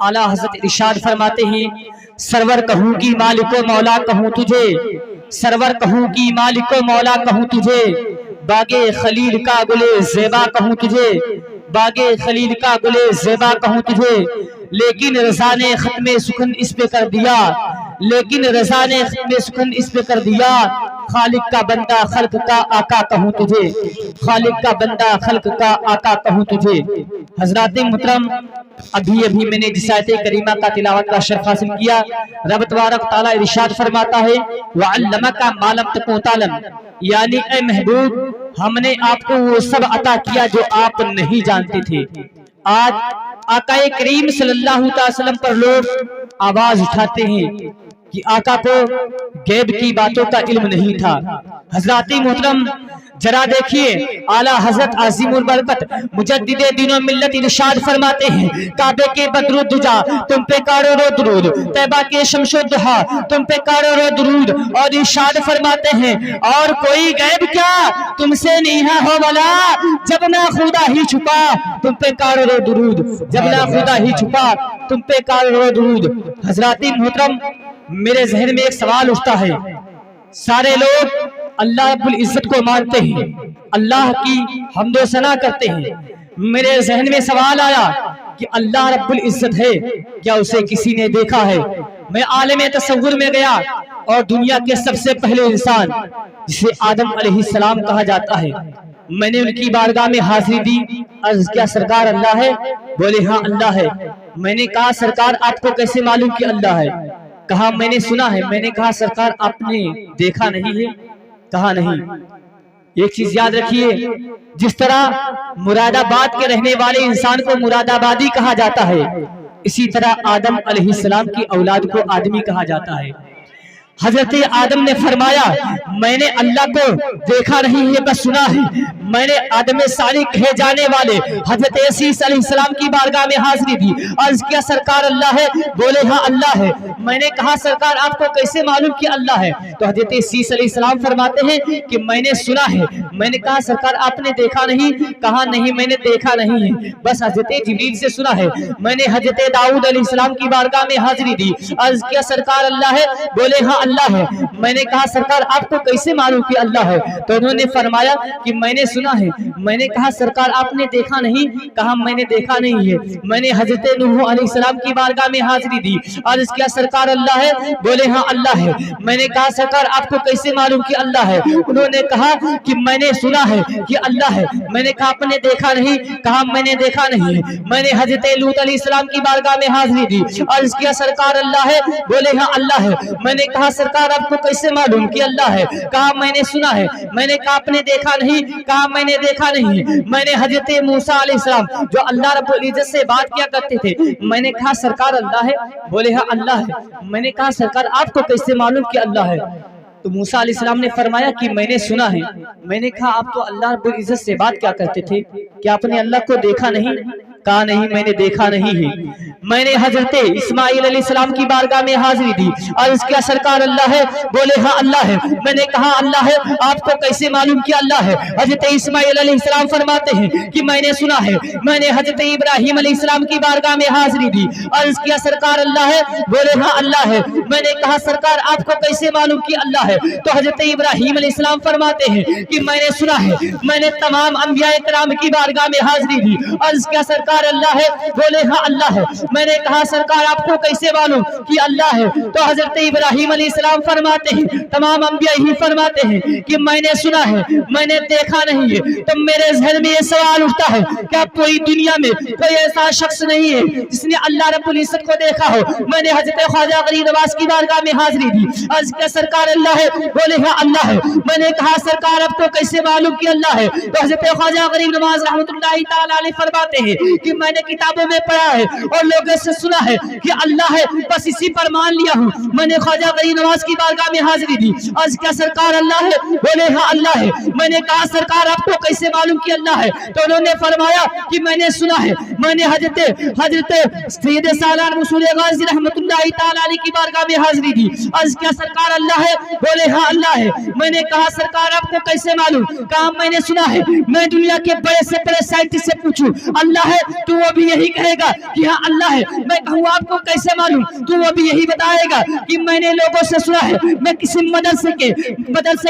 आला हजरत इरशाद फरमाते हैं, सरवर कहूँ की मालिको मौला कहूँ तुझे, सरवर कहूँ की मालिको मौला कहूँ तुझे, बागे खलील का गुले ज़ेबा कहूँ तुझे, बागे खलील का गुले ज़ेबा कहूँ तुझे, लेकिन रज़ा ने ख़त्मे सुखन इस पे कर दिया, लेकिन रज़ा ने ख़त्मे सुखन इस पे कर दिया, खालिक का बंदा खल्क का आका कहूँ तुझे, खालिक का बंदा खल्क का आका कहूँ तुझे। हज़रात मुहतरम, अभी अभी मैंने जिस आयत करीमा का तिलावत का शर्फ हासिल किया, रब तबारक तआला इरशाद फरमाता है, वअल्लमका मा लम तकुन तालम, यानी ए महबूब हमने आपको वो सब अता किया जो आप नहीं जानते थे। आज आकाए करीम सल्लल्लाहु अलैहि वसल्लम पर लोग आवाज उठाते हैं कि आका को गैब की बातों का इल्म नहीं था। हज़रात मोहतरम, जरा देखिए आला हजरत आज़िमुल बरकत मुजद्दिदे दीनो मिल्लत इरशाद फरमाते हैं, काबे के बदरुद दुजा तुम पे करोड़ों दुरूद, तैबा के शमशो दुहा तुम पे करोड़ों दुरूद, और इरशाद फरमाते हैं और कोई गैब क्या तुमसे नहीं हो वाला, जब ना खुदा ही छुपा तुम पे करोड़ों दुरूद, जब ना खुदा ही छुपा तुम पे करोड़ों दुरूद। हज़रात मोहतरम, मेरे जहन में एक सवाल उठता है, सारे लोग अल्लाह रब्बुल इज्जत को मानते हैं, अल्लाह की हम्दो सना करते हैं, मेरे जहन में सवाल आया कि अल्लाह रब्बुल इज्जत है क्या उसे किसी ने देखा है? मैं आलम तसव्वुर में गया और दुनिया के सबसे पहले इंसान जिसे आदम अलैहिस्सलाम कहा जाता है, मैंने उनकी बारगाह में हाजिरी दी। अर्ज़ किया सरकार अल्लाह है? बोले हाँ अल्लाह है। मैंने कहा सरकार आपको कैसे मालूम कि अल्लाह है? कहा मैंने सुना है। मैंने कहा सरकार आपने देखा नहीं है? कहा नहीं। एक चीज याद रखिए, जिस तरह मुरादाबाद के रहने वाले इंसान को मुरादाबादी कहा जाता है, इसी तरह आदम अलैहिस्सलाम की औलाद को आदमी कहा जाता है। हजरत आदम ने फरमाया मैंने अल्लाह को देखा नहीं है बस सुना है। मैंने आदम साली कहे जाने वाले हजरत ईसा अलैहिस्सलाम की बारगाह में हाजिरी दी। अर्ज किया सरकार अल्लाह है? बोले हाँ अल्लाह है। मैंने कहा सरकार आपको कैसे मालूम कि अल्लाह है? तो हजरत ईसा अलैहिस्सलाम फरमाते हैं कि मैंने सुना है। मैंने कहा सरकार आपने देखा नहीं? कहा नहीं मैंने देखा नहीं है, बस हजरत जिब्रील से सुना है। मैंने हजरत दाऊद अलैहिस्सलाम की बारगाह में हाजिरी दी। अर्ज किया सरकार अल्लाह है? बोले हाँ अल्लाह है। मैंने कहा सरकार आपको कैसे मालूम कि अल्लाह है? तो उन्होंने फरमाया कि मैंने सुना है। मैंने कहा सरकार आपने देखा नहीं? कहा मैंने देखा नहीं है। मैंने हजरत नूह अलैहिस्सलाम की बारगाह में हाजिरी दी। अर्ज किया सरकार अल्लाह है? बोले हाँ अल्लाह है। मैंने कहा सरकार आपको कैसे मालूम कि अल्लाह है? उन्होंने कहा कि मैंने सुना है कि अल्लाह है। मैंने कहा आपने देखा नहीं? कहा मैंने देखा नहीं है। मैंने हजरत लूत अलैहिस्सलाम की बारगाह में हाजिरी दी। अर्ज किया सरकार अल्लाह है? बोले हाँ अल्लाह है। मैंने कहा सरकार आपको कैसे मालूम कि अल्लाह है? कहा मैंने सुना है। मैंने कहा आपने देखा नहीं? कहा मैंने देखा नहीं। मैंने हजरत मूसा अलैहिस्सलाम जो अल्लाह रब्बुल इज्जत से बात किया करते थे, मैंने कहा सरकार अल्लाह है? बोले हाँ अल्लाह है। मैंने कहा सरकार आपको कैसे मालूम कि अल्लाह है? तो मूसा अलैहिस्सलाम ने फरमाया कि मैंने सुना है। मैंने कहा आप तो अल्लाह रब्बुल इज्जत से बात क्या करते थे, क्या आपने अल्लाह को देखा नहीं? कहा नहीं मैंने देखा नहीं है। मैंने हजरत इस्माइल अलैहिस्सलाम की बारगाह में हाजिरी दी। अर्ज किया सरकार अल्लाह है? बोले हाँ अल्लाह है। मैंने कहा अल्लाह है, आपको कैसे मालूम कि अल्लाह है? हजरत इस्माइल अलैहिस्सलाम फरमाते हैं कि मैंने सुना है। मैंने हजरत इब्राहिम अलैहिस्सलाम की बारगाह में हाजिरी दी। अर्ज किया सरकार अल्लाह है? बोले हाँ अल्लाह है। मैंने कहा सरकार आपको कैसे मालूम कि अल्लाह है? तो हजरत इब्राहिम अलैहिस्सलाम फरमाते हैं कि मैंने सुना है। मैंने तमाम अंबिया किराम की बारगाह में हाजिरी दी। अर्ज किया सरकार अल्लाह है? बोले हाँ अल्लाह है। मैंने कहा सरकार आपको कैसे मालूम कि अल्लाह है? तो हजरत इब्राहिम अलैहिस्सलाम फरमाते हैं, तमाम अंबिया ही फरमाते हैं कि मैंने सुना है, मैंने देखा नहीं है। तो मेरे जहन में ये सवाल उठता है, क्या पूरी दुनिया में कोई ऐसा शख्स नहीं है जिसने अल्लाह रब्बुल इज्जत को देखा हो? मैंने हजरत ख्वाजा गरीब नवाज की बारगाह में हाजिरी दी। अर्ज किया सरकार अल्लाह है? बोले हाँ अल्लाह है। मैंने कहा सरकार आपको कैसे मालूम कि अल्लाह है? तो हजरत ख्वाजा गरीब नवाज रहमतुल्लाहि तआला अलैह फरमाते हैं कि मैंने किताबों में पढ़ा है और लोगों से सुना है कि अल्लाह है, बस इसी पर मान लिया हूँ। मैंने ख्वाजा गरीब नवाज की बारगाह में हाजिरी दी। अर्ज किया सरकार अल्लाह है? बोले हाँ अल्लाह है। मैंने कहा सरकार आपको कैसे मालूम कि अल्लाह है? तो उन्होंने फरमाया कि मैंने सुना है। मैंने हजरत सैयद सालान रसूल गाजी रहमतुल्लाहि तआला अलैह की बारगाह में हाजिरी दी। अर्ज किया सरकार अल्लाह है? बोले हाँ अल्लाह है। मैंने कहा सरकार आपको कैसे मालूम? कहा मैंने सुना है। मैं दुनिया के बड़े से बड़े साइंटिस्ट से पूछूं अल्लाह है? तो वो भी यही कहेगा कि हाँ अल्लाह है। मैं कहूँ आपको कैसे मालूम, तो वो भी यही बताएगा कि मैंने लोगों से सुना है। मैं किसी मदरसे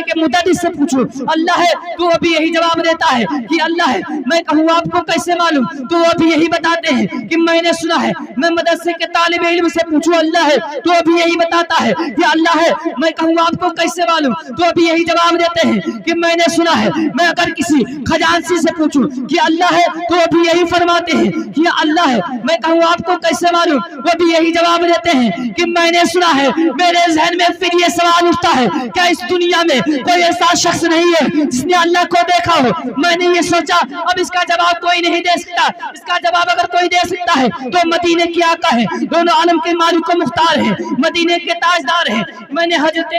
के मुदर्रिस से पूछूं अल्लाह है, तो वो भी यही जवाब देता है कि अल्लाह है। मैं कहूँ आपको कैसे मालूम, तो वो भी यही बताते हैं कि मैंने सुना है। मैं मदरसे के तालिब इल्म से पूछूं अल्लाह है, तो वो भी यही बताता है कि अल्लाह है। मैं कहूँ आपको कैसे मालूम, तो वो भी यही जवाब देते हैं कि मैंने सुना है। मैं अगर किसी खजांची से पूछूं कि अल्लाह है, तो वो भी यही फरमाते हैं कि अल्लाह है। मैं कहूँ आपको कैसे मालूम, वो भी यही जवाब देते हैं कि मैंने सुना है। मेरे जहन में फिर ये सवाल उठता है, क्या इस दुनिया में कोई ऐसा शख्स नहीं है जिसने अल्लाह को देखा हो? मैंने ये सोचा, अब इसका जवाब कोई नहीं दे सकता। इसका जवाब अगर कोई दे सकता है तो मदीने की आका है, दोनों आलम के मालिक व मुख्तार है, मदीने के ताजदार है। मैंने हजरत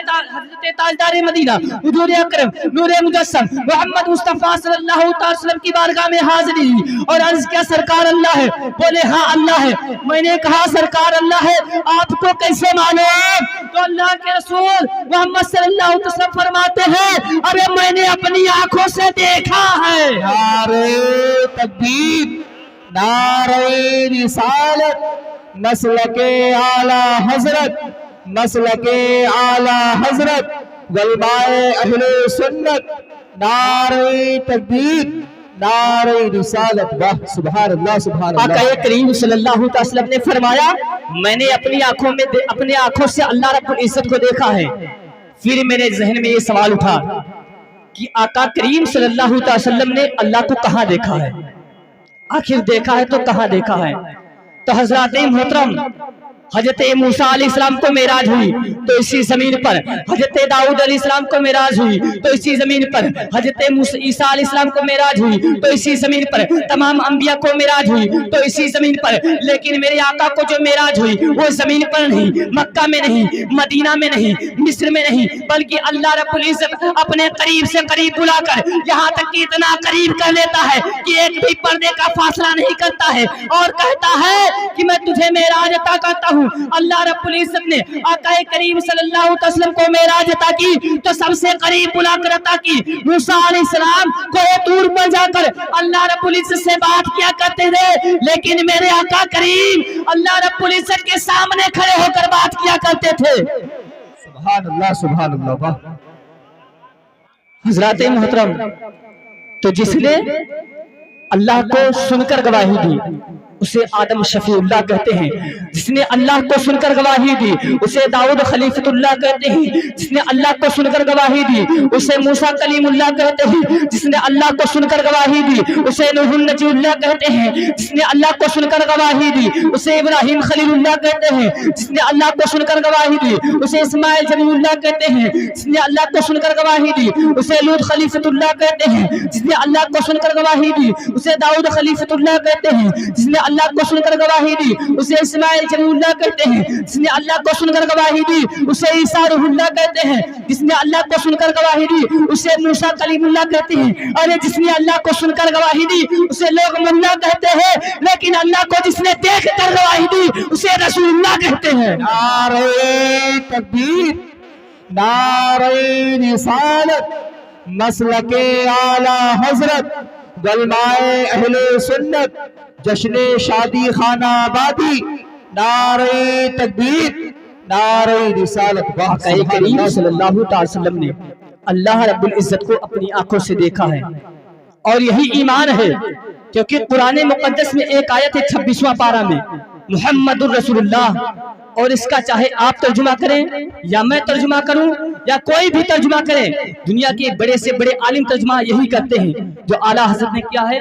ताजदार मदीना हुजूर अकरम नूर मुजस्सम मोहम्मद मुस्तफा सल्लल्लाहु अलैहि वसल्लम की बारगाह में हाजिरी दी और अर्ज किया सरकार अल्लाह है? बोले हाँ अल्लाह है। मैंने कहा सरकार अल्लाह है, आपको कैसे मालूम? तो अल्लाह के रसूल मोहम्मद सल्लल्लाहु अलैहि वसल्लम फरमाते हैं, अरे मैंने अपनी आंखों से देखा है। नारे तकबीर, नारे रिसालत, मसलके आला हजरत, मसलके आला हजरत, गलबाए अहले सुन्नत, नारे तकबीर, नारे रिसालत। वाह सुभान अल्लाह सुभान अल्लाह। आका करीम सल्लल्लाहु अलैहि वसल्लम ने फरमाया, मैंने अपनी आंखों से अल्लाह रब्बुल इज्जत को देखा है। फिर मेरे जहन में ये सवाल उठा कि आका करीम सल्लल्लाहु अलैहि वसल्लम ने अल्लाह को कहाँ देखा है? आखिर देखा है तो कहाँ देखा है? तो हजरत मोहतरम हजरत मूसा अलैहिस्सलाम को मेराज हुई तो इसी जमीन पर, हजरत दाऊद अलैहिस्सलाम को मेराज हुई तो इसी जमीन पर, हजरत ईसा अलैहिस्सलाम को मेराज हुई तो इसी जमीन पर, तमाम अंबिया को मेराज हुई तो इसी जमीन पर। लेकिन मेरे आका को जो मेराज हुई वो जमीन पर नहीं, मक्का में नहीं, मदीना में नहीं, मिस्र में नहीं, बल्कि अल्लाह रब्बुल इज्जत अपने करीब से करीब बुलाकर यहाँ तक कि इतना करीब कर लेता है कि एक भी पर्दे का फासला नहीं करता है और कहता है कि मैं तुझे मेराज अता करता हूँ। अल्लाह रब्बुल इज्जत ने आका करीम सल्लल्लाहु अलैहि वसल्लम को मेराज अता की तो सबसे करीब बुलाकर अता की। मूसा अलैहिस्सलाम कोई दूर पर जाकर अल्लाह रब्बुल इज्जत से बात किया करते थे, लेकिन मेरे आका करीम अल्लाह रब्बुल इज्जत के सामने खड़े होकर बात किया करते थे। सुभान अल्लाह सुभान अल्लाह। वाह हजरत मोहतरम, तो जिसने अल्लाह को सुनकर गवाही दी उसे आदम शफीउल्लाह कहते हैं। जिसने अल्लाह को सुनकर गवाही दी उसे दाऊद खलीफतुल्लाह कहते हैं। जिसने अल्लाह को सुनकर गवाही दी उसे मूसा कलीमुल्लाह कहते हैं। जिसने अल्लाह को सुनकर गवाही दी उसे नूहुन नजीउल्लाह कहते हैं। जिसने अल्लाह को सुनकर गवाही दी उसे इब्राहिम खलीलुल्लाह कहते हैं। जिसने अल्लाह को सुनकर गवाही दी उसे इस्माइल जलीलुल्लाह कहते हैं। जिसने अल्लाह को सुनकर गवाही दी उसे लूत खलीफतुल्लाह कहते हैं। जिसने अल्लाह को सुनकर गवाही दी उसे दाऊद खलीफतुल्लाह कहते हैं। जिसने अल्लाह को सुनकर गवाही दी उसे इस्माइल जलीलुल्लाह कहते हैं। जिसने अल्लाह को सुनकर गवाही दी उसे ईसा रूहुल्लाह कहते हैं। जिसने अल्लाह को सुनकर गवाही दी उसे मूसा कलीमुल्लाह कहते हैं। अरे जिसने अल्लाह को सुनकर गवाही दी उसे लोग मुल्ला कहते हैं, लेकिन अल्लाह को जिसने देख कर गवाही दी उसे रसूलुल्लाह कहते हैं। नारे तकबीर, नारे रिसालत, मसलके आला हजरत, गलमाए अहले सुन्नत, जश्ने शादी खाना आबादी, नारे तकबीर, नारे रिसालत। वाह करीम सल्लल्लाहु अलैहि वसल्लम ने अल्लाह रब्बुल इज्जत को अपनी आंखों से देखा है और यही ईमान है, क्योंकि कुरान मुकद्दस में एक आयत है 26वां पारा में मुहम्मदुर रसूलुल्लाह, और इसका चाहे आप तर्जुमा करें या मैं तर्जुमा करूं या कोई भी तर्जुमा करे, दुनिया के बड़े से बड़े आलिम तर्जुमा यही करते हैं जो आला हज़रत ने किया है।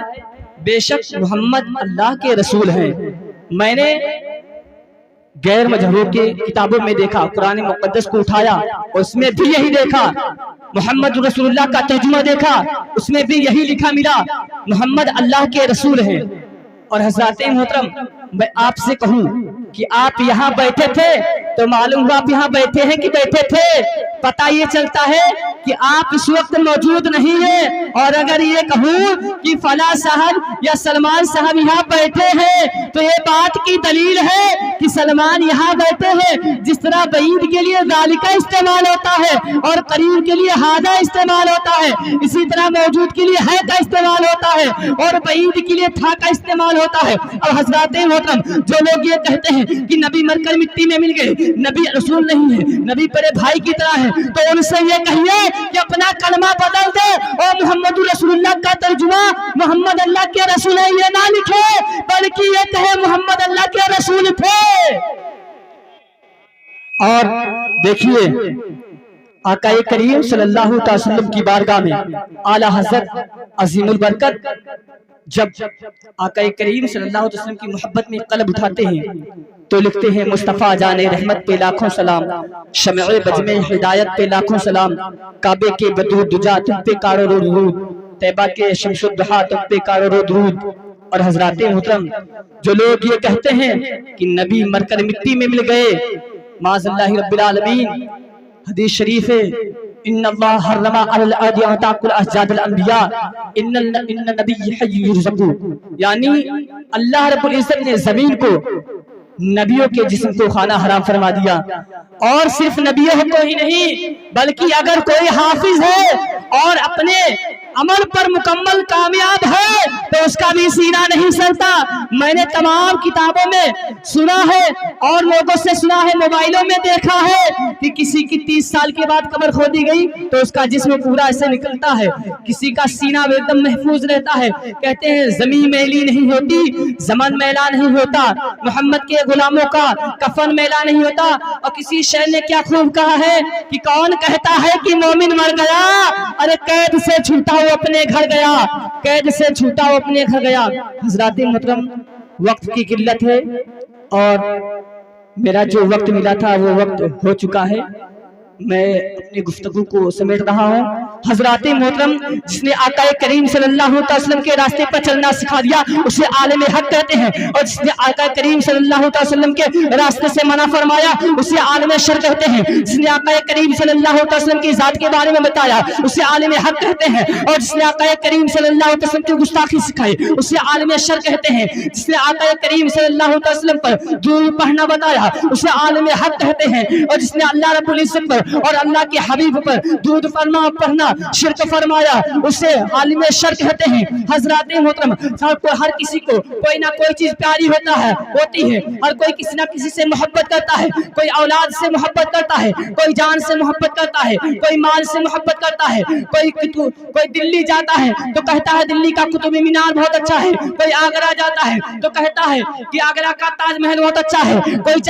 बेशक मोहम्मद अल्लाह के रसूल हैं। मैंने गैर मजहबों के किताबों में देखा, कुरान मुकद्दस को उठाया और उसमें भी यही देखा, मोहम्मद रसूलुल्लाह का तर्जुमा देखा, उसमें भी यही लिखा मिला मोहम्मद अल्लाह के रसूल हैं। और हज़रत मोहतरम, मैं आपसे कहूं कि आप यहाँ बैठे थे तो मालूम हुआ आप यहाँ बैठे हैं कि बैठे थे? पता ये चलता है कि आप इस वक्त मौजूद नहीं है, اور اگر یہ کہوں کہ فلاں صاحب یا سلمان صاحب یہاں بیٹھے ہیں تو یہ بات کی دلیل ہے کہ سلمان یہاں بیٹھے ہیں. جس طرح بعید کے لیے ذالک استعمال ہوتا ہے اور قریب کے لیے ہذا استعمال ہوتا ہے, اسی طرح موجود کے لیے ہے کا استعمال ہوتا ہے اور بعید کے لیے تھا کا استعمال ہوتا ہے. اور حضرات محترم, جو لوگ یہ کہتے ہیں کہ نبی مر کر مٹی میں مل گئے, نبی رسول نہیں ہے, نبی بڑے بھائی کی طرح ہے, تو ان سے یہ کہیے کہ اپنا کلمہ بدل دے اور محمد رسول اللہ کا ترجمہ محمد اللہ کے رسول ہے یہ نہ لکھے, بلکہ یہ کہے محمد اللہ کے رسول تھے. اور دیکھیے آقا کریم صلی اللہ علیہ وسلم کی بارگاہ میں اعلیٰ حضرت عظیم البرکت جب آقا کریم صلی اللہ علیہ وسلم کی محبت میں قلب اٹھاتے ہیں تو لکھتے ہیں مصطفیٰ جان رحمت پہ لاکھوں سلام, شمع بجم ہدایت پہ لاکھوں سلام, کعبے کے بدر دجا تم پہ کارو رو درود, طیبہ کے شمس الضحیٰ تم پہ کارو رو درود. اور حضرات محترم, جو لوگ یہ کہتے ہیں کہ نبی مر کر مٹی میں مل گئے, معاذ اللہ رب العالمین, حدیث شریف ہے ان اللہ حرم علی الارض ان تاکل اجساد الانبیاء ان النبی حی یرزق, یعنی اللہ رب العزت نے زمین کو نبیوں کے جسم کو کھانا حرام فرما دیا. اور صرف نبیوں کو ہی نہیں بلکہ اگر کوئی حافظ ہے اور اپنے عمل پر مکمل کامیاب ہے تو اس کا بھی سینہ نہیں سلتا. میں نے تمام کتابوں میں سنا ہے اور لوگوں سے سنا ہے, موبائلوں میں دیکھا ہے کہ کسی کی 30 سال کے بعد قبر کھودی گئی تو اس کا جسم پورا ایسے نکلتا ہے, کسی کا سینہ ایک دم محفوظ رہتا ہے. کہتے ہیں زمین میلی نہیں ہوتی, زمن میلا نہیں ہوتا, محمد کے غلاموں کا کفن میلا نہیں ہوتا. اور کسی شاعر نے کیا خوب کہا ہے کہ کون کہتا ہے کہ مومن مر گیا, ارے قید سے چھوٹا وہ اپنے گھر گیا, قید سے چھوٹا وہ اپنے گھر گیا. حضرات محترم, وقت کی قلت ہے اور میرا جو وقت ملا تھا وہ وقت ہو چکا ہے, میں اپنی گفتگو کو سمیٹ رہا ہوں. حضرات محترم, جس نے آقا کریم صلی اللہ علیہ وسلم کے راستے پر چلنا سکھا دیا اسے عالم حق کہتے ہیں, اور جس نے آقا کریم صلی اللہ علیہ وسلم کے راستے سے منع فرمایا اسے عالم شر کہتے ہیں. جس نے آقا کریم صلی اللہ علیہ وسلم کی ذات کے بارے میں بتایا اسے عالم حق کہتے ہیں, اور جس نے آقا کریم صلی اللہ علیہ وسلم کی گستاخی سکھائی اسے عالم شر کہتے ہیں. جس نے آقا کریم صلی اللہ علیہ وسلم پر درود پڑھنا بتایا اسے عالم حق کہتے ہیں, اور جس نے اللہ رب العزت پر اور اللہ کے حبیب پر درود پڑھنا شرک فرمایا اسے عالم شر کہتے ہیں. حضرات محترم, ہر کسی کو کوئی نہ کوئی چیز پیاری ہوتی ہے, ہر کوئی کسی نہ کسی سے محبت کرتا ہے, کوئی اولاد سے محبت کرتا ہے, کوئی جان سے محبت کرتا ہے, کوئی مال سے محبت کرتا ہے, کوئی دلی جاتا ہے تو کہتا ہے دلی کا قطب مینار بہت اچھا ہے, کوئی آگرہ جاتا ہے تو کہتا ہے کہ آگرہ کا تاج محل بہت اچھا ہے, کوئی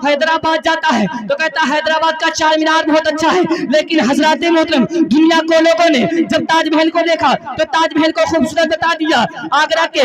حیدرآباد جاتا ہے تو کہتا ہے حیدرآباد کا چار مینار بہت اچھا ہے. لیکن حضرات محترم, دنیا کو لوگوں نے جب تاج محل کو دیکھا تو تاج محل کو خوبصورت بتا دیا, آگرہ کے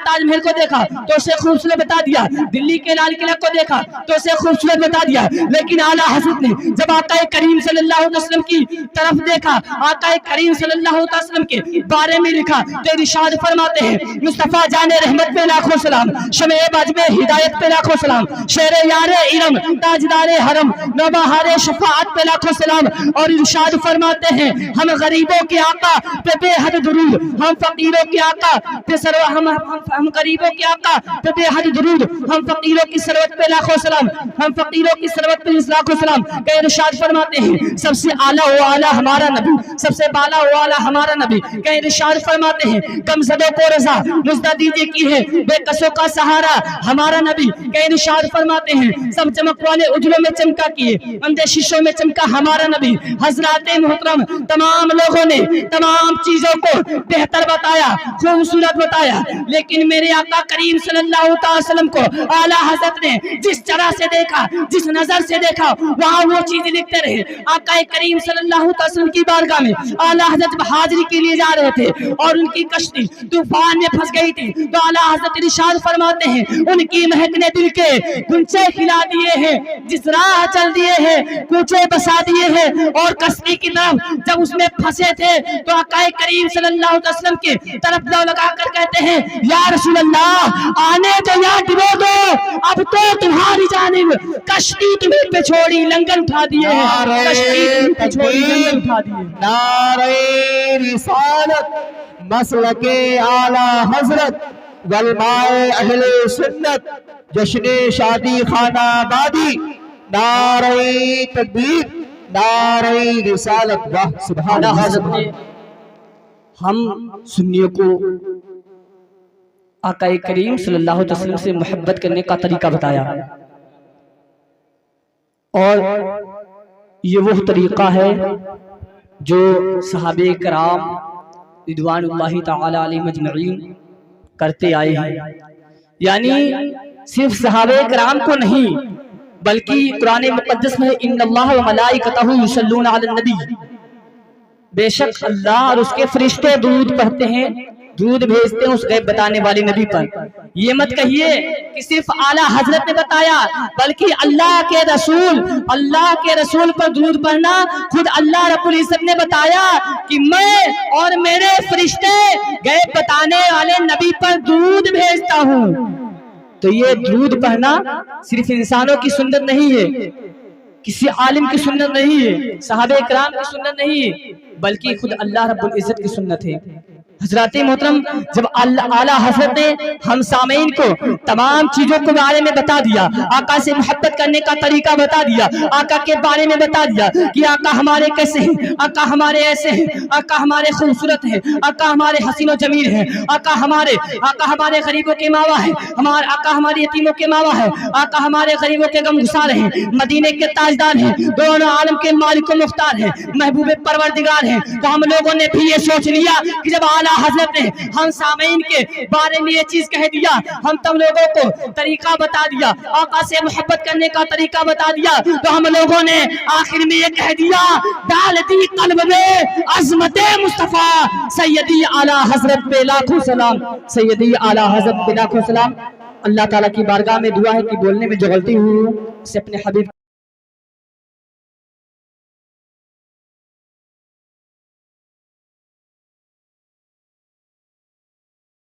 تاج محل کو دیکھا تو اسے خوبصورت بتا دیا, دلی کے لال قلعہ کو دیکھا تو اسے خوبصورت بتا دیا. لیکن اعلیٰ حضرت نے جب آقا کریم صلی اللہ علیہ وسلم کی طرف دیکھا, آقا کریم صلی اللہ علیہ وسلم کے بارے میں لکھا تو ارشاد فرماتے ہیں مصطفیٰ جان رحمت پہ لاکھوں سلام, شمع بج میں ہدایت پہ لاکھوں سلام, شیر یار علم تاجدار حرم نوبہار شفاعت پہ لاکھوں سلام. اور ارشاد فرماتے ہیں ہم غریبوں کے آقا پہ بے حد درود, ہم فقیروں کے آقا پہ ہم غریبوں کے آقا پہ بے حد درود, ہم فقیروں کی ثروت پہ لاکھوں سلام, ہم فقیروں کی ثروت پہ لاکھوں سلام. کہ ارشاد فرماتے ہیں سب سے اعلیٰ و اعلیٰ ہمارا نبی, سب سے بالا و اعلیٰ ہمارا نبی. کہ ارشاد فرماتے ہیں کم زدوں کو رضا مزدہ دیجیے کی ہے بے کسوں کا سہارا ہمارا نبی. کہ ارشاد فرماتے ہیں سب چمک والے اجلوں میں چمکا کیے اندھے شیشوں میں چمکا ہمارا نبی. حضرات محترم, تمام لوگوں نے تمام چیزوں کو بہتر بتایا, خوبصورت بتایا, لیکن میرے آقا کریم صلی اللہ علیہ وسلم کو اعلیٰ حضرت نے جس طرح سے دیکھا, جس نظر سے دیکھا وہاں وہ چیز لکھتے رہے. آقا کریم صلی اللہ علیہ وسلم کی بارگاہ میں اعلیٰ حضرت حاضری کے لیے جا رہے تھے اور ان کی کشتی طوفان میں پھنس گئی تھی تو اعلیٰ حضرت ارشاد فرماتے ہیں ان کی مہک نے دل کے گنچے کھلا دیے ہیں, جس راہ چل دیے ہیں کوچے بسا دیے ہیں, اور کشتی کی طرف जब उसमें फंसे थे तो आका करीम सल्लल्लाहु अलैहि वसल्लम की तरफ लगा कर कहते हैं, या रसूल अल्लाह आने दो या डुबो दो, अब तो तुम्हारी जानिब कश्ती तुम्हें पे छोड़ी लंगर उठा दिए हैं, कश्ती तुम्हें पे छोड़ी लंगर उठा दिए। नारे रिसालत मसलके आला हजरत वलमाए अहले सुन्नत जश्ने शादी खाना आबादी नारे तकबीर नारे रिसालत। वाह सुभान आला अल्लाह। हज़रत ने हम सुन्नियों को आका करीम सल्लल्लाहु अलैहि वसल्लम से मोहब्बत करने का तरीका बताया, और ये वो तरीका है जो सहाबे कराम रिदवानुल्लाहि ताला अलैहिम अजमईन करते आए हैं। यानी सिर्फ सहाबे कराम को नहीं बल्कि कुरान मुक़द्दस में इन्नल्लाह व मलाइकतहु युसल्लूना अलन नबी, बेशक अल्लाह और उसके फरिश्ते दूध पढ़ते हैं, दूध भेजते हैं उस गैब बताने वाले नबी पर। ये मत कहिए कि सिर्फ आला हजरत ने बताया, बल्कि अल्लाह के रसूल पर दूध पढ़ना खुद अल्लाह रब्बुल इज्जत ने बताया कि मैं और मेरे फरिश्ते गैब बताने वाले नबी पर दूध भेजता हूँ। तो ये दूध पढ़ना सिर्फ इंसानों की सुन्नत नहीं है, किसी आलिम की सुन्नत नहीं है, सहाबे कराम की सुन्नत नहीं है, बल्कि खुद अल्लाह रब्बुल इज्जत की सुन्नत है। हजरत मोहतरम जब आला हजरत ने हम सामीन को तमाम चीजों के बारे में बता दिया, आका से मोहब्बत करने का तरीका बता दिया, आका के बारे में बता दिया कि आका हमारे कैसे हैं, आका हमारे ऐसे हैं, आका हमारे खूबसूरत हैं, आका हमारे हसीनो जमील हैं, आका हमारे गरीबों के मावा है, आका हमारे यतीमों के मावा है, आका हमारे गरीबों के गमगुसार हैं, मदीने के ताजदार हैं, दोनों आलम के मालिक व मुख्तार हैं, महबूब परवरदिगार हैं। तो हम लोगों ने भी ये सोच लिया कि जब आला हजरत ने हम सामीन के बारे में ये चीज कह दिया, हम तब लोगों को तरीका बता दिया, आका से मोहब्बत करने का तरीका बता दिया, तो हम लोगों ने आखिर में ये कह दिया, डाल दी कल्ब में अज़मते मुस्तफा सैयदी आला हजरत पे लाखों सलाम, सैयदी आला हजरत पे लाखों सलाम। अल्लाह ताला की बारगाह में दुआ है कि बोलने में जो गलती हुई उसे अपने हबीब